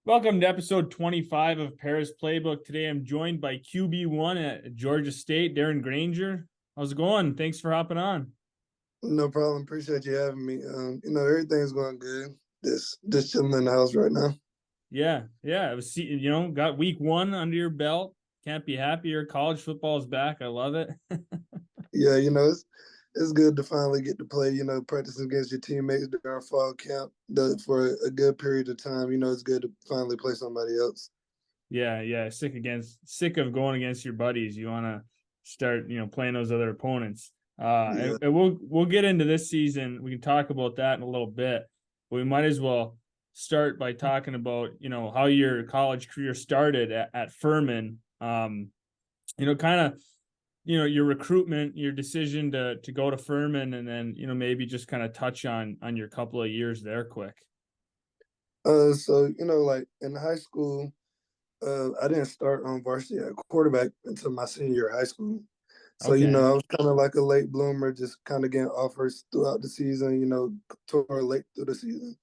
Welcome to episode 25 of Pera's Playbook. Today I'm joined by QB1 at Georgia State, Darren Grainer. How's it going? Thanks for hopping on. No problem. Appreciate you having me. Everything's going good. Just chilling in the house right now. Yeah. It was, got week one under your belt. Can't be happier. College football is back. I love it. Yeah, it's good to finally get to play. Practice against your teammates during fall camp for a good period of time. It's good to finally play somebody else. Yeah. Sick of going against your buddies. You want to start, playing those other opponents. Yeah. And we'll get into this season. We can talk about that in a little bit. But we might as well start by talking about, how your college career started at Furman. Kind of, your recruitment, your decision to go to Furman, and then, maybe just kind of touch on your couple of years there quick. Like in high school, I didn't start on varsity at quarterback until my senior year of high school. So, Okay. I was kind of like a late bloomer, just kind of getting offers throughout the season, toward late through the season.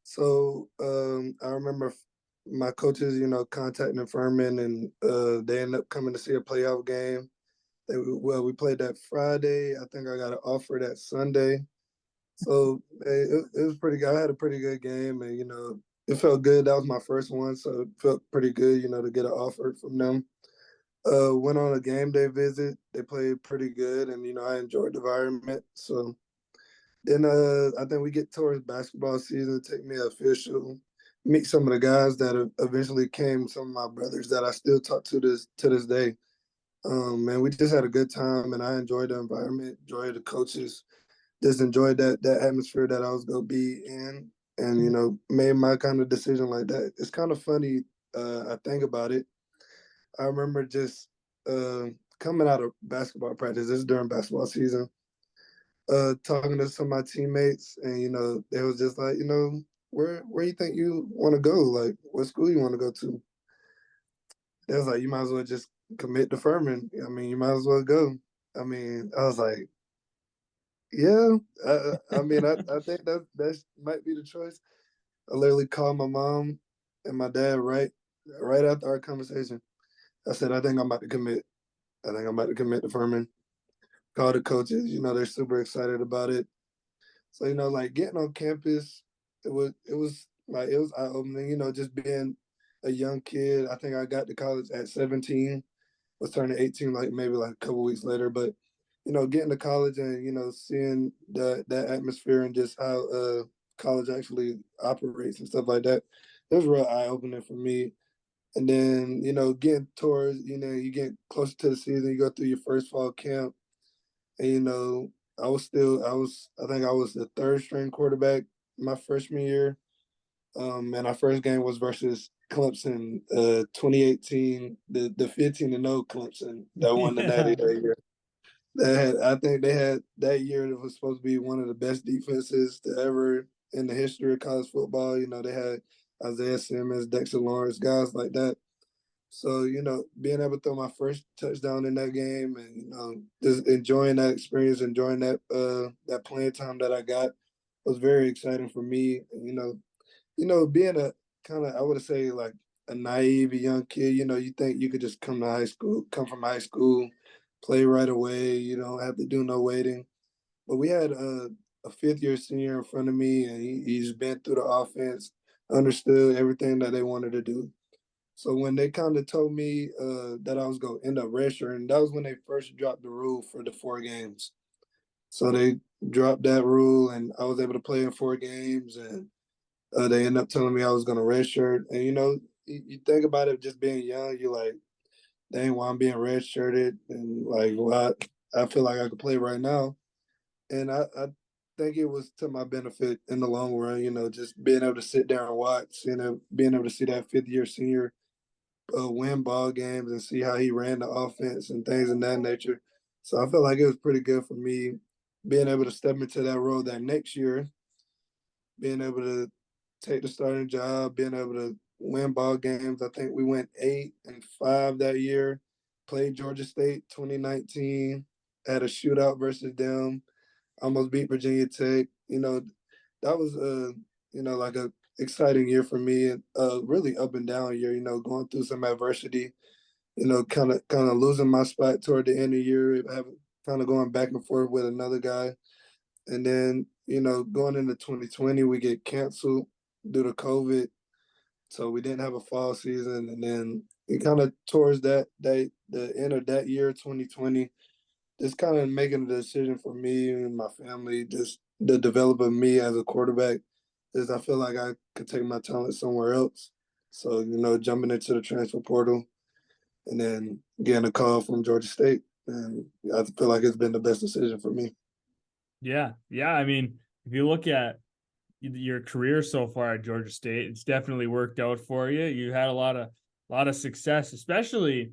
So I remember my coaches, contacting Furman, and they ended up coming to see a playoff game. We played that Friday. I think I got an offer that Sunday. So it was pretty good. I had a pretty good game, and it felt good. That was my first one, so it felt pretty good, to get an offer from them. Went on a game day visit. They played pretty good, and I enjoyed the environment. So then I think we get towards basketball season. Take me official, meet some of the guys that eventually came. Some of my brothers that I still talk to this day. And we just had a good time, and I enjoyed the environment, enjoyed the coaches, just enjoyed that atmosphere that I was gonna be in, and made my kind of decision like that. It's kind of funny. I think about it. I remember just coming out of basketball practice. This is during basketball season. Talking to some of my teammates, and they was just like, where you think you want to go? Like, what school you want to go to? They was like, you might as well just commit to Furman. I mean, you might as well go. I mean, I was like, yeah. I think that might be the choice. I literally called my mom and my dad right after our conversation. I said, I think I'm about to commit. I think I'm about to commit to Furman. Called the coaches. They're super excited about it. So like getting on campus, it was eye opening. Just being a young kid. I think I got to college at 17. Was turning 18 like maybe like a couple weeks later. But getting to college and seeing that atmosphere and just how college actually operates and stuff like that, it was real eye opening for me. And then getting towards you get closer to the season, you go through your first fall camp, and I think I was the third string quarterback my freshman year. And our first game was versus Clemson, 2018, the 15-0 Clemson that won the Natty that year. I think they had that year that was supposed to be one of the best defenses to ever in the history of college football. They had Isaiah Simmons, Dexter Lawrence, guys like that. So, being able to throw my first touchdown in that game and, just enjoying that experience, enjoying that playing time that I got was very exciting for me. And, being a kind of, I would say like a naive young kid, you think you could just come from high school, play right away, you don't have to do no waiting. But we had a fifth year senior in front of me, and he's been through the offense, understood everything that they wanted to do. So when they kind of told me that I was going to end up redshirting, that was when they first dropped the rule for the 4 games. So they dropped that rule, and I was able to play in 4 games, and they ended up telling me I was going to redshirt. And you think about it, just being young, you're like, dang, why I'm being redshirted, and like, well, I feel like I could play right now, and I think it was to my benefit in the long run. Just being able to sit there and watch, being able to see that fifth year senior win ball games and see how he ran the offense and things of that nature. So I felt like it was pretty good for me being able to step into that role that next year, being able to take the starting job, being able to win ball games. I think we went 8-5 that year. Played Georgia State 2019. Had a shootout versus them. Almost beat Virginia Tech. That was like exciting year for me, and really up and down year. Going through some adversity. Kind of losing my spot toward the end of the year, having kind of going back and forth with another guy, and then going into 2020, we get canceled due to COVID, so we didn't have a fall season, and then it kind of towards the end of that year, 2020, just kind of making a decision for me and my family, just the development of me as a quarterback, is I feel like I could take my talent somewhere else. So, jumping into the transfer portal and then getting a call from Georgia State. And I feel like it's been the best decision for me. Yeah, yeah. I mean, if you look at your career so far at Georgia State, it's definitely worked out for you. You had a lot of success, especially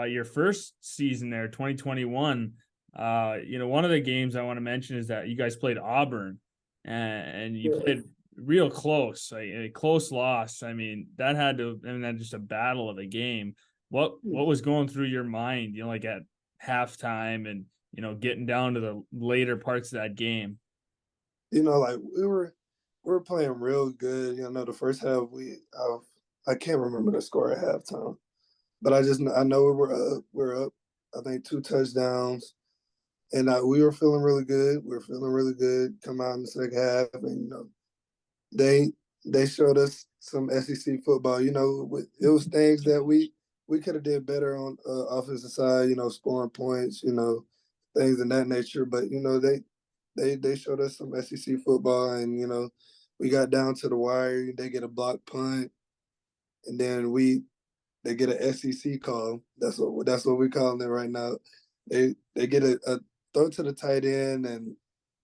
your first season there, 2021. One of the games I want to mention is that you guys played Auburn, and you Yeah. played real close, like a close loss. I mean, that had to, I mean, that just a battle of a game. What was going through your mind, like at halftime and getting down to the later parts of that game? Like we were playing real good. The first half I can't remember the score at halftime, but I know we were up. We're up. I think 2 touchdowns, and we were feeling really good. We were feeling really good. Come out in the second half, and they they showed us some SEC football. It was things that we could have did better on offensive side. Scoring points. Things in that nature. But they showed us some SEC football, and we got down to the wire. They get a block punt, and then they get an SEC call. That's what we're calling it right now. They get a throw to the tight end, and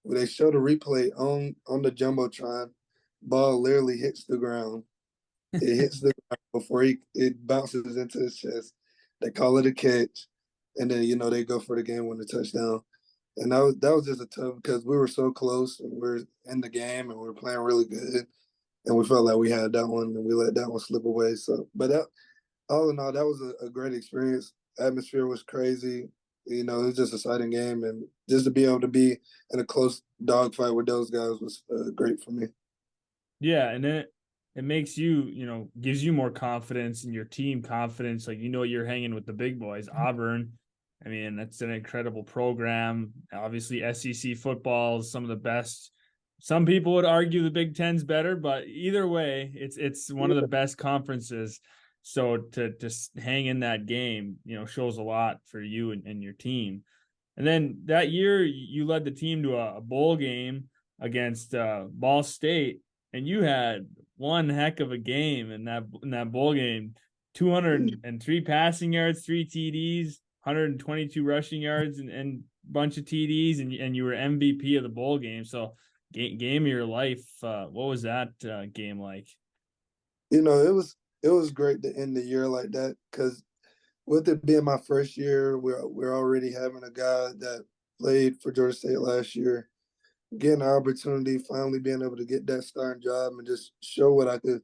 they show the replay on the jumbotron. Ball literally hits the ground. It hits the ground before it bounces into his chest. They call it a catch, and then they go for the game winning touchdown. And that was just a tough because we were so close and we're in the game and we were playing really good, and we felt like we had that one and we let that one slip away. So, but that all in all, that was a great experience. Atmosphere was crazy. It was just a exciting game, and just to be able to be in a close dogfight with those guys was great for me. Yeah, and then it makes you, gives you more confidence in your team confidence. Like you're hanging with the big boys. Auburn, I mean, that's an incredible program. Obviously, SEC football is some of the best. Some people would argue the Big Ten's better, but either way, it's one of the best conferences. So to hang in that game, shows a lot for you and your team. And then that year, you led the team to a bowl game against Ball State, and you had one heck of a game in that bowl game. 203 passing yards, 3 TDs, 122 rushing yards, and bunch of TDs, and you were MVP of the bowl game. So game of your life. What was that game like? It was great to end the year like that because with it being my first year, we're already having a guy that played for Georgia State last year, getting an opportunity, finally being able to get that starting job and just show what I could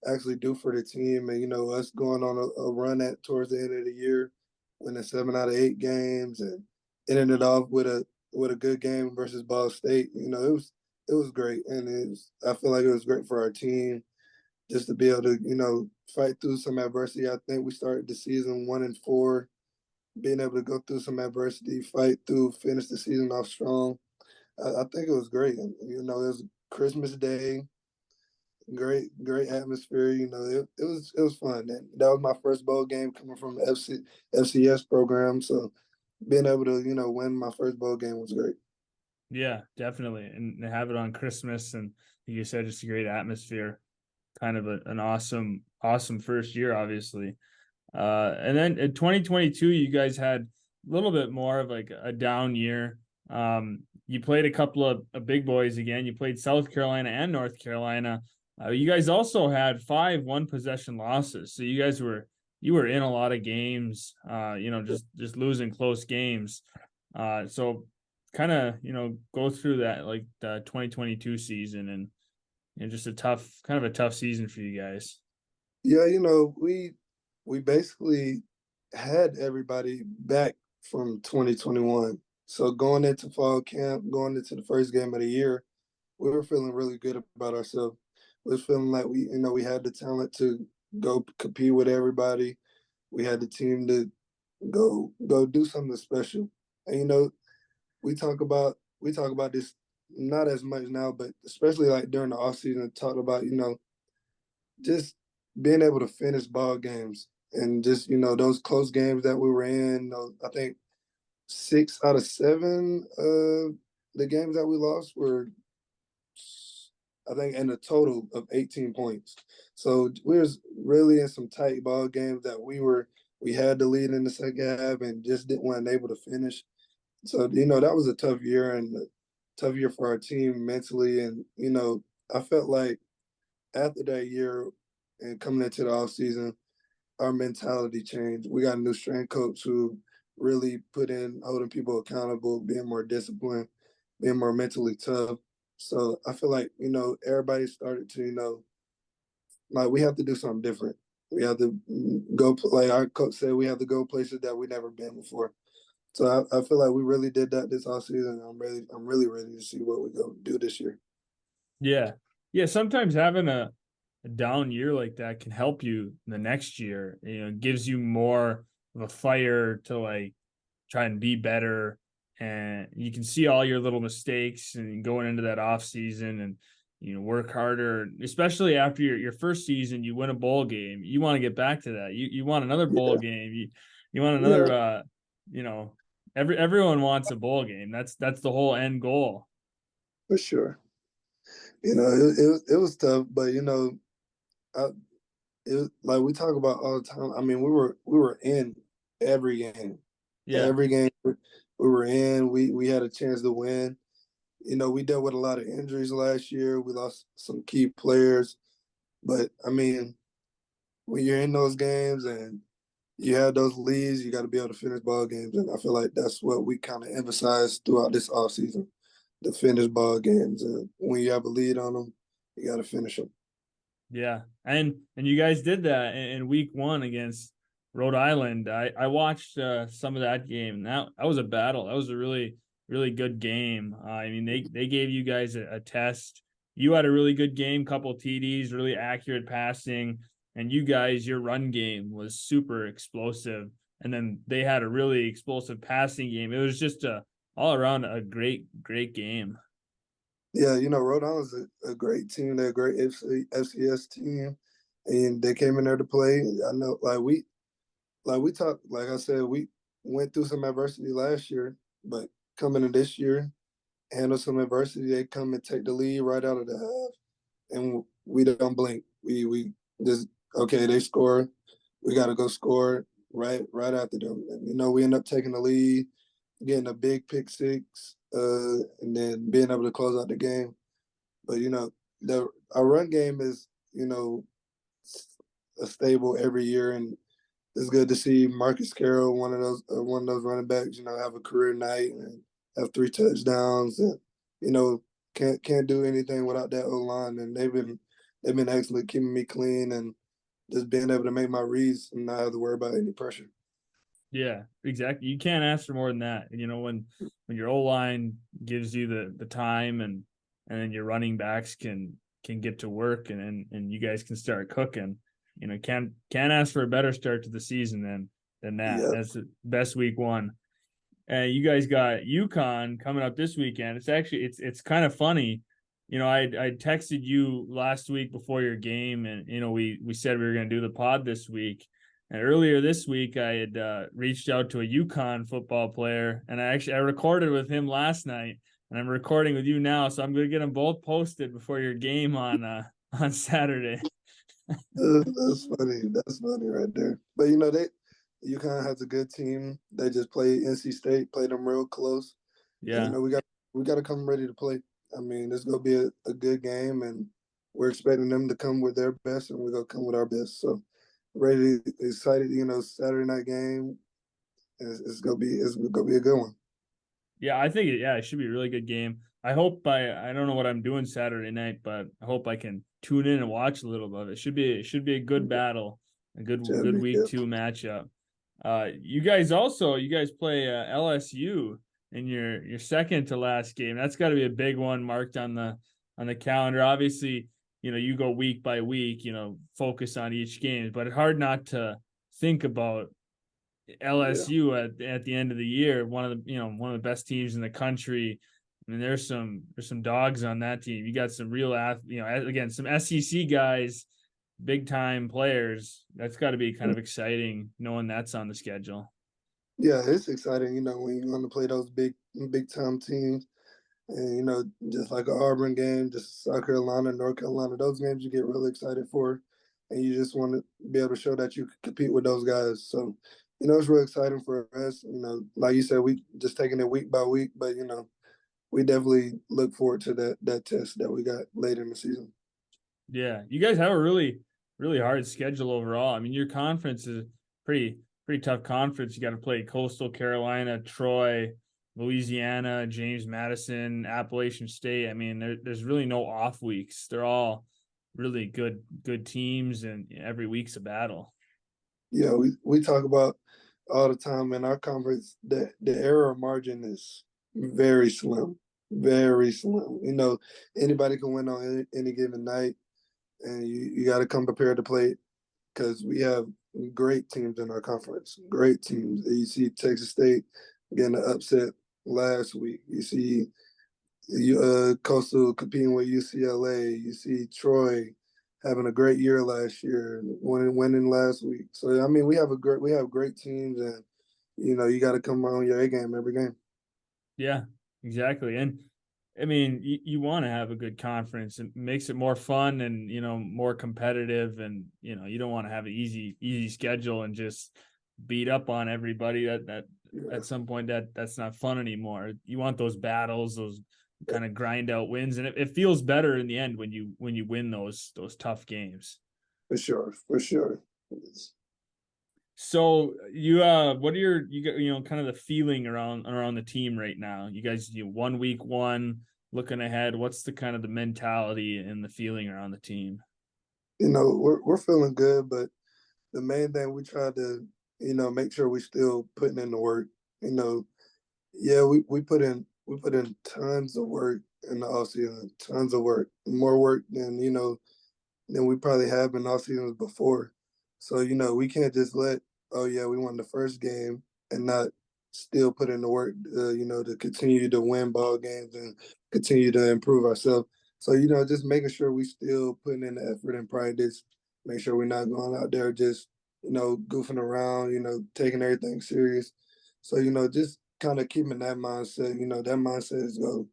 actually do for the team. And us going on a run at towards the end of the year, winning 7 out of 8 games and ending it off with a good game versus Ball State. It was great, and I feel like it was great for our team just to be able to fight through some adversity. I think we started the season 1-4, being able to go through some adversity, fight through, finish the season off strong. I think it was great. And, it was Christmas Day, great atmosphere. It was fun. And that was my first bowl game coming from the FCS program. So being able to win my first bowl game was great. Yeah, definitely, and have it on Christmas, and like you said, just a great atmosphere. Kind of an awesome first year, obviously. And then in 2022, you guys had a little bit more of like a down year. You played a couple of big boys again. You played South Carolina and North Carolina. You guys also had 5 one-possession losses. So you were in a lot of games, just losing close games. So kind of, go through that like the 2022 season, and just kind of a tough season for you guys. Yeah, we basically had everybody back from 2021. So going into fall camp, going into the first game of the year, we were feeling really good about ourselves. was feeling like we had the talent to go compete with everybody. We had the team to go do something special. And we talk about this not as much now, but especially like during the off season, talked about just being able to finish ball games and just those close games that we were in. I think 6 out of 7 the games that we lost were, I think, in a total of 18 points. So we was really in some tight ball games that we had the lead in the second half and just didn't want able to finish. So that was a tough year and a tough year for our team mentally. And I felt like after that year and coming into the off season, our mentality changed. We got a new strength coach who really put in holding people accountable, being more disciplined, being more mentally tough. So I feel like, everybody started to, like we have to do something different. We have to go, like our coach said, we have to go places that we never been before. So I feel like we really did that this offseason. I'm really ready to see what we go do this year. Yeah. Yeah. Sometimes having a down year like that can help you the next year. It gives you more of a fire to like try and be better. And you can see all your little mistakes and going into that off season and work harder, especially after your first season, you win a bowl game. You want to get back to that. You want another bowl Yeah, game. You want yeah, another you know, everyone wants a bowl game. That's the whole end goal. for sure. It was tough, but I, like we talk about all the time. I mean, we were in every game. Yeah. Every game we were in, we had a chance to win. We dealt with a lot of injuries last year. We lost some key players, but I mean, when you're in those games and you have those leads, you got to be able to finish ball games, and I feel like that's what we kind of emphasized throughout this offseason, the finish ball games. And when you have a lead on them, you got to finish them. Yeah, and you guys did that in week one against Rhode Island. I watched some of that game. And that was a battle. That was a really good game. I mean, they gave you guys a test. You had a really good game, couple TDs, really accurate passing, and you guys, your run game was super explosive. And then they had a really explosive passing game. It was just a all around a great game. Yeah, Rhode Island's a great team. They're a great FCS team, and they came in there to play. I know, like we talked, like I said, we went through some adversity last year, but coming in this year, handle some adversity. They come and take the lead right out of the half, and we don't blink. We just okay. They score, we got to go score right after them. And, we end up taking the lead, getting a big pick six, and then being able to close out the game. But our run game is a stable every year, and it's good to see Marcus Carroll, one of those running backs, have a career night and have 3 touchdowns, and can't do anything without that O line, and they've been excellent keeping me clean and just being able to make my reads and not have to worry about any pressure. Yeah, exactly. You can't ask for more than that. When your O line gives you the time and then your running backs can get to work and you guys can start cooking. Can't ask for a better start to the season than that. Yeah, That's the best week one. You guys got UConn coming up this weekend. It's kind of funny. I texted you last week before your game, and we said we were going to do the pod this week. And earlier this week, I had reached out to a UConn football player, and I recorded with him last night, and I'm recording with you now. So I'm going to get them both posted before your game on Saturday. that's funny. That's funny right there. But UConn has a good team. They just play NC State, play them real close. And, Yeah. we got to come ready to play. I mean, it's gonna be a good game, and we're expecting them to come with their best, and we're gonna come with our best. So, ready, excited. Saturday night game. It's gonna be a good one. Yeah, I think it should be a really good game. I don't know what I'm doing Saturday night, but I hope I can tune in and watch a little of it. It should be a good battle, a good Should week yeah. 2 matchup. You guys play LSU in your second to last game. That's got to be a big one marked on the calendar. Obviously, you go week by week, focus on each game, but it's hard not to think about Yeah. LSU at the end of the year, one of the best teams in the country. I mean, there's some dogs on that team. You got some real again, some SEC guys, big time players. That's got to be kind of exciting knowing that's on the schedule. Yeah, it's exciting, when you're going to play those big time teams. And, just like an Auburn game, just South Carolina, North Carolina, those games you get really excited for. And you just want to be able to show that you can compete with those guys. So, it's really exciting for us. Like you said, we just taking it week by week, but, we definitely look forward to that test that we got later in the season. Yeah, you guys have a really, really hard schedule overall. I mean, your conference is pretty tough conference. You got to play Coastal Carolina, Troy, Louisiana, James Madison, Appalachian State. I mean, there's really no off weeks. They're all really good teams, and every week's a battle. Yeah, we talk about all the time in our conference that the error margin is very slim, very slim. Anybody can win on any given night, and you got to come prepared to play because we have great teams in our conference, great teams. You see Texas State getting an upset last week. You see Coastal competing with UCLA. You see Troy having a great year last year, winning last week. So I mean, we have great teams, and you got to come on your A game every game. Yeah, exactly. And I mean, you want to have a good conference. It makes it more fun and more competitive, and you don't want to have an easy schedule and just beat up on everybody. That Yeah. at some point that's not fun anymore. You want those battles, those kind of grind out wins, and it feels better in the end when you win those tough games. For sure. So what are your kind of the feeling around the team right now? You guys, 1 week looking ahead. What's the kind of the mentality and the feeling around the team? We're feeling good, but the main thing we try to make sure we still putting in the work. Yeah, we put in tons of work in the off season, tons of work, more work than we probably have in off seasons before. So we can't just let, oh yeah, we won the first game and not still put in the work, to continue to win ball games and continue to improve ourselves. So just making sure we still putting in the effort and practice, make sure we're not going out there just goofing around, taking everything serious. So just kind of keeping that mindset. That mindset is going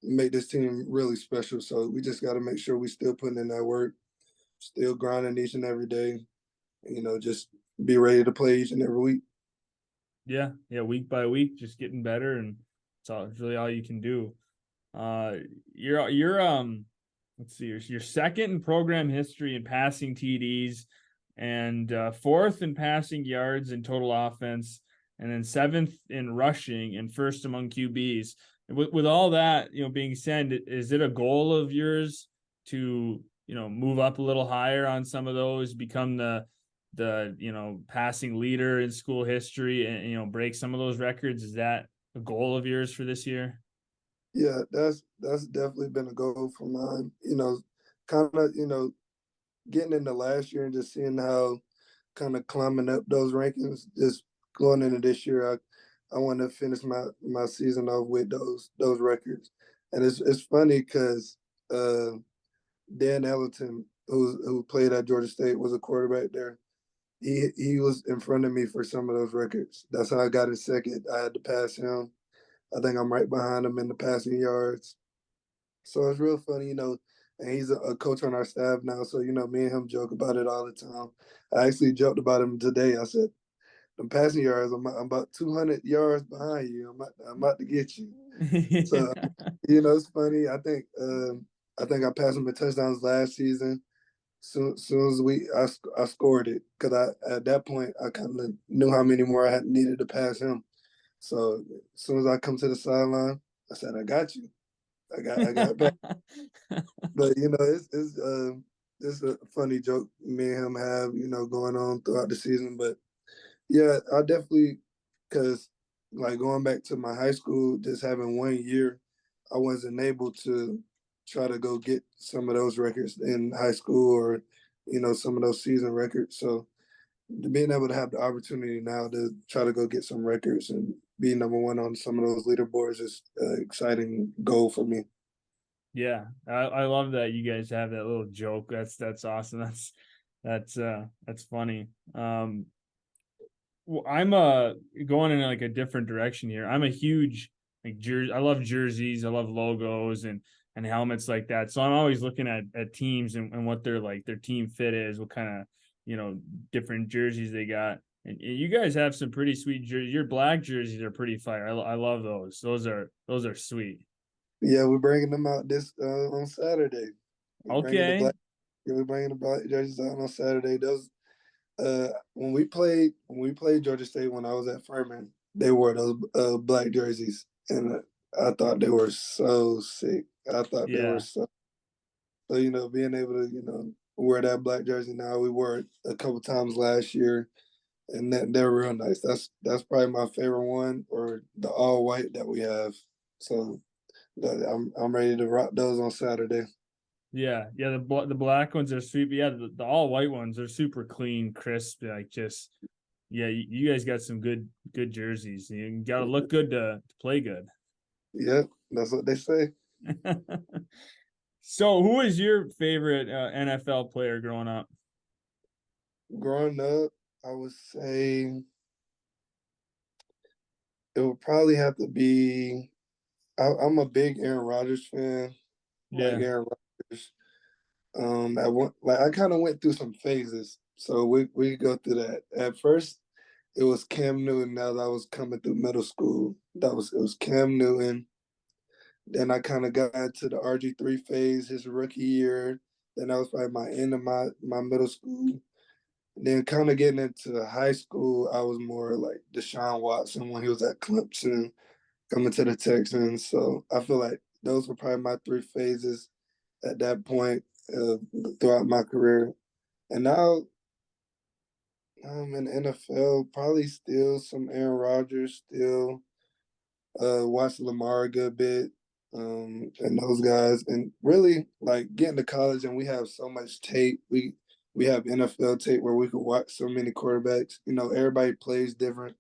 to make this team really special. So we just got to make sure we still putting in that work, still grinding each and every day. Just be ready to play each and every week. Yeah, week by week, just getting better, and it's really all you can do. Uh, you're let's see, you're second in program history in passing TDs, and fourth in passing yards and total offense, and then seventh in rushing and first among QBs. With all that being said, is it a goal of yours to move up a little higher on some of those, become the passing leader in school history, and break some of those records? Is that a goal of yours for this year? Yeah, that's definitely been a goal for mine. Kind of getting into last year and just seeing how kind of climbing up those rankings. Just going into this year, I want to finish my season off with those records. And it's funny because Dan Ellington, who played at Georgia State, was a quarterback there. He was in front of me for some of those records. That's how I got in second. I had to pass him. I think I'm right behind him in the passing yards. So it's real funny, and he's a coach on our staff now. So, me and him joke about it all the time. I actually joked about him today. I said, the passing yards, I'm about 200 yards behind you. I'm about to get you. So, it's funny. I think I passed him in touchdowns last season. Soon as I scored it, because at that point I kind of knew how many more I needed to pass him. So as soon as I come to the sideline, I said, "I got you. I got back." But it's a funny joke me and him have going on throughout the season. But yeah, I definitely, because like going back to my high school, just having 1 year, I wasn't able to try to go get some of those records in high school or, some of those season records. So being able to have the opportunity now to try to go get some records and be number one on some of those leaderboards is an exciting goal for me. Yeah, I love that you guys have that little joke. That's awesome. That's funny. Well, I'm going in like a different direction here. I'm a huge like jersey. I love jerseys. I love logos and helmets like that. So I'm always looking at teams and what their like their team fit is, what kind of different jerseys they got. And you guys have some pretty sweet jerseys. Your black jerseys are pretty fire. I love those. Those are sweet. Yeah, we're bringing them out this on Saturday. We're bringing the Okay. black. Yeah, we're bringing the black jerseys out on Saturday. Those when we played Georgia State when I was at Furman, they wore those black jerseys, and I thought they were so sick. I thought they were Yeah. so being able to wear that black jersey now. We wore it a couple times last year, and they're real nice. That's probably my favorite one, or the all white that we have. So I'm ready to rock those on Saturday. Yeah, yeah. The black ones are sweet, but yeah, the all white ones are super clean, crisp. Like just yeah, you guys got some good jerseys. You got to look good to play good. Yep, that's what they say. So, who is your favorite NFL player growing up? Growing up, I would say it would probably have to be. I'm a big Aaron Rodgers fan. Like Yeah, Aaron Rodgers. At one, like I kind of went through some phases, so we go through that. At first, it was Cam Newton. As I was coming through middle school, it was Cam Newton. Then I kind of got into the RG3 phase his rookie year. Then that was probably my end of my middle school. Then kind of getting into high school, I was more like Deshaun Watson when he was at Clemson, coming to the Texans. So I feel like those were probably my three phases at that point uh, throughout my career. And now I'm in the NFL, probably still some Aaron Rodgers, still watch Lamar a good bit, and those guys, and really like getting to college, and we have so much tape. We have NFL tape where we could watch so many quarterbacks. Everybody plays different.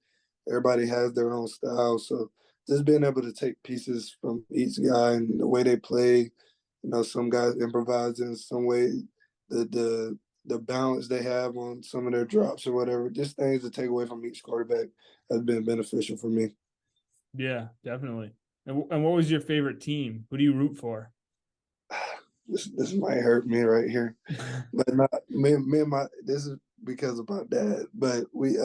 Everybody has their own style. So just being able to take pieces from each guy and the way they play. Some guys improvise in some way. The balance they have on some of their drops or whatever. Just things to take away from each quarterback has been beneficial for me. yeah, definitely. And what was your favorite team? Who do you root for? This might hurt me right here, but not me and my. This is because of my dad. But we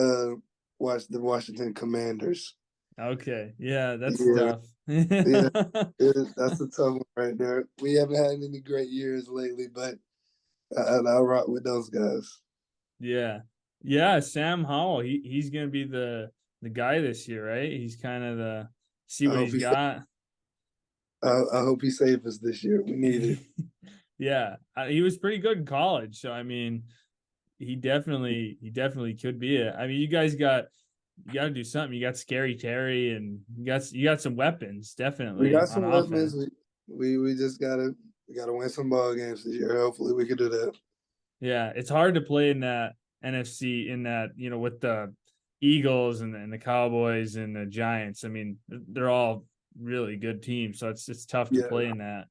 watched the Washington Commanders. Okay, yeah, that's Yeah, tough. yeah, that's a tough one right there. We haven't had any great years lately, but I rock with those guys. Yeah. Yeah, Sam Howell. He's gonna be the guy this year, right? He's kind of the see I what hope he's got. I hope he saves us this year. We need it. Yeah, he was pretty good in college, so I mean, he definitely could be it. I mean, you got to do something. You got Scary Terry, and you got some weapons, We definitely got on some weapons. offense. We just gotta win some ball games this year. Hopefully, we can do that. Yeah, it's hard to play in that NFC in that with the Eagles and the Cowboys and the Giants. I mean, they're all really good teams, so it's tough to Yeah, play in that.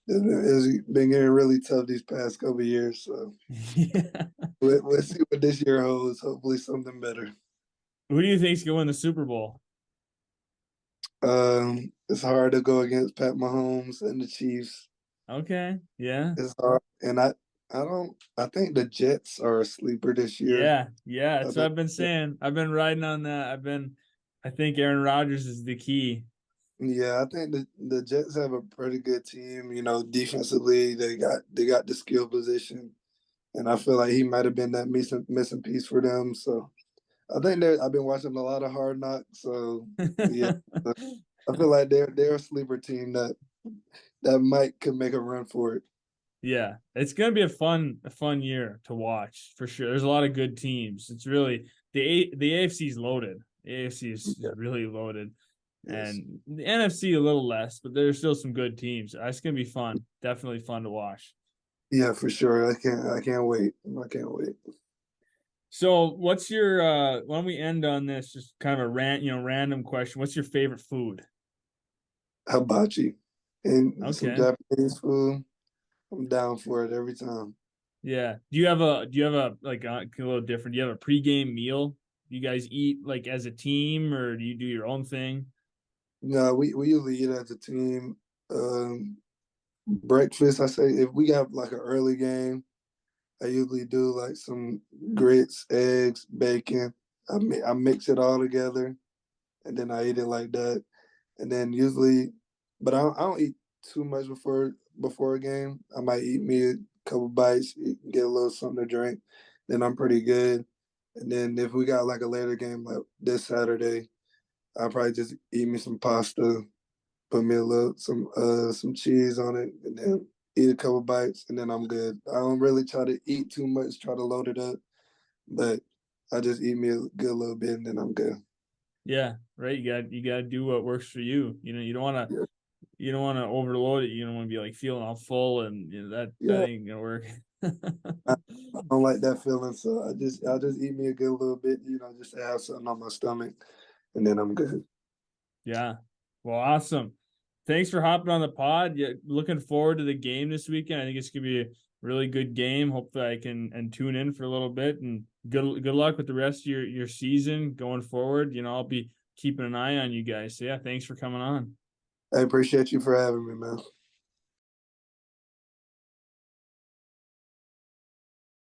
it's been getting really tough these past couple of years. So Yeah. we'll see what this year holds. Hopefully, something better. Who do you think's gonna win the Super Bowl? It's hard to go against Pat Mahomes and the Chiefs. Okay. Yeah. It's hard, and I don't. I think the Jets are a sleeper this year. Yeah. Yeah. I That's what think, I've been saying. I've been riding on that. I think Aaron Rodgers is the key. yeah, I think the Jets have a pretty good team. Defensively, they got the skill position, and I feel like he might have been that missing piece for them. So I think I've been watching a lot of Hard Knocks, so yeah, I feel like they're a sleeper team that might could make a run for it. Yeah, it's gonna be a fun year to watch for sure. There's a lot of good teams. It's really the AFC is loaded. The AFC is Yeah, really loaded. Yes. And the NFC a little less, but there's still some good teams. It's gonna be fun. Definitely fun to watch. Yeah, for sure. I can't wait. I can't wait. So what's your why don't we end on this just kind of a random question. What's your favorite food? Hibachi and some Okay. Japanese food. I'm down for it every time. Yeah. Do you have a like a little different? Do you have a pregame meal? Do you guys eat like as a team or do you do your own thing? No, we usually eat as a team. Breakfast, I say if we have like an early game, I usually do like some grits, eggs, bacon. I mix it all together and then I eat it like that. And then usually, but I don't eat too much before a game. I might eat me a couple bites, get a little something to drink. Then I'm pretty good. And then if we got like a later game like this Saturday, I'll probably just eat me some pasta, put me a little some cheese on it, and then eat a couple bites, and then I'm good. I don't really try to eat too much, try to load it up, but I just eat me a good little bit, and then I'm good. Yeah, right. You got to do what works for you. You know, Yeah, you don't want to overload it. You don't want to be like feeling all full and that yeah. ain't gonna work. I don't like that feeling, so I just eat me a good little bit, just to have something on my stomach, and then I'm good. Yeah. Well, awesome. Thanks for hopping on the pod. Yeah, looking forward to the game this weekend. I think it's gonna be a really good game. Hopefully I can and tune in for a little bit and good luck with the rest of your season going forward. You know, I'll be keeping an eye on you guys. So yeah, thanks for coming on. I appreciate you for having me, man.